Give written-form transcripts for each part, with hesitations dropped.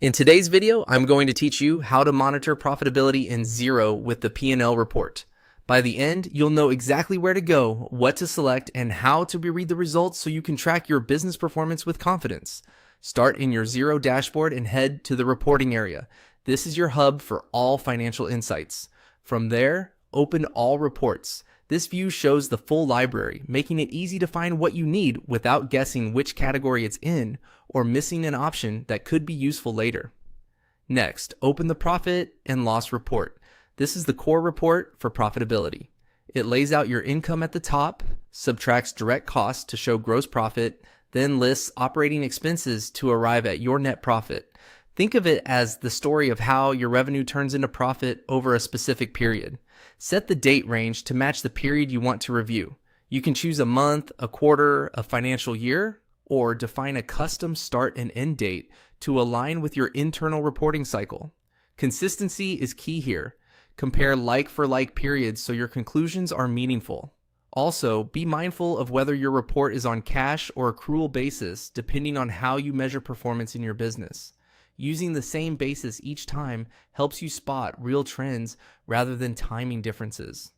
In today's video, I'm going to teach you how to monitor profitability in Xero with the P&L report. By the end, you'll know exactly where to go, what to select, and how to read the results so you can track your business performance with confidence. Start in your Xero dashboard and head to the reporting area. This is your hub for all financial insights. From there, open all reports. This view shows the full library, making it easy to find what you need without guessing which category it's in or missing an option that could be useful later. Next, open the profit and loss report. This is the core report for profitability. It lays out your income at the top, subtracts direct costs to show gross profit, then lists operating expenses to arrive at your net profit. Think of it as the story of how your revenue turns into profit over a specific period. Set the date range to match the period you want to review. You can choose a month, a quarter, a financial year, or define a custom start and end date to align with your internal reporting cycle. Consistency is key here. Compare like-for-like periods so your conclusions are meaningful. Also, be mindful of whether your report is on cash or accrual basis, depending on how you measure performance in your business. Using the same basis each time helps you spot real trends rather than timing differences.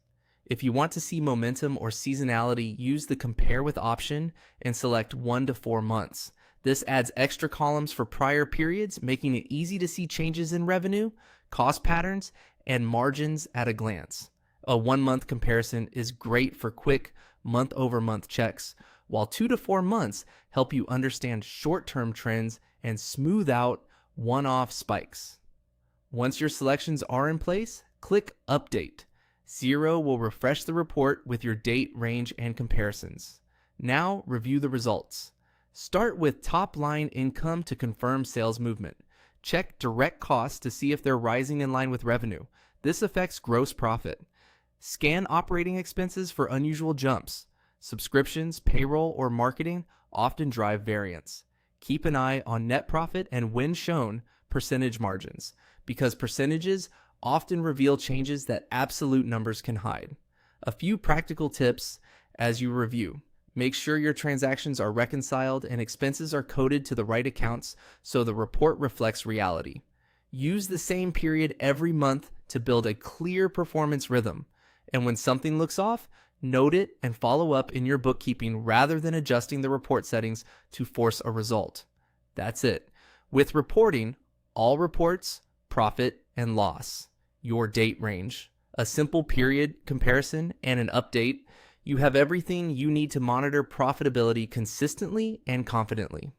If you want to see momentum or seasonality, use the compare with option and select 1 to 4 months. This adds extra columns for prior periods, making it easy to see changes in revenue, cost patterns, and margins at a glance. A 1-month comparison is great for quick month-over-month checks, while 2 to 4 months help you understand short-term trends and smooth out one-off spikes. Once your selections are in place, click Update. Xero will refresh the report with your date, range, and comparisons. Now review the results. Start with top-line income to confirm sales movement. Check direct costs to see if they're rising in line with revenue. This affects gross profit. Scan operating expenses for unusual jumps. Subscriptions, payroll, or marketing often drive variance. Keep an eye on net profit and, when shown, percentage margins, because percentages often reveal changes that absolute numbers can hide. A few practical tips as you review. Make sure your transactions are reconciled and expenses are coded to the right accounts so the report reflects reality. Use the same period every month to build a clear performance rhythm. And when something looks off, note it and follow up in your bookkeeping rather than adjusting the report settings to force a result. That's it. With reporting, all reports, profit and loss, your date range, a simple period comparison, and an update, you have everything you need to monitor profitability consistently and confidently.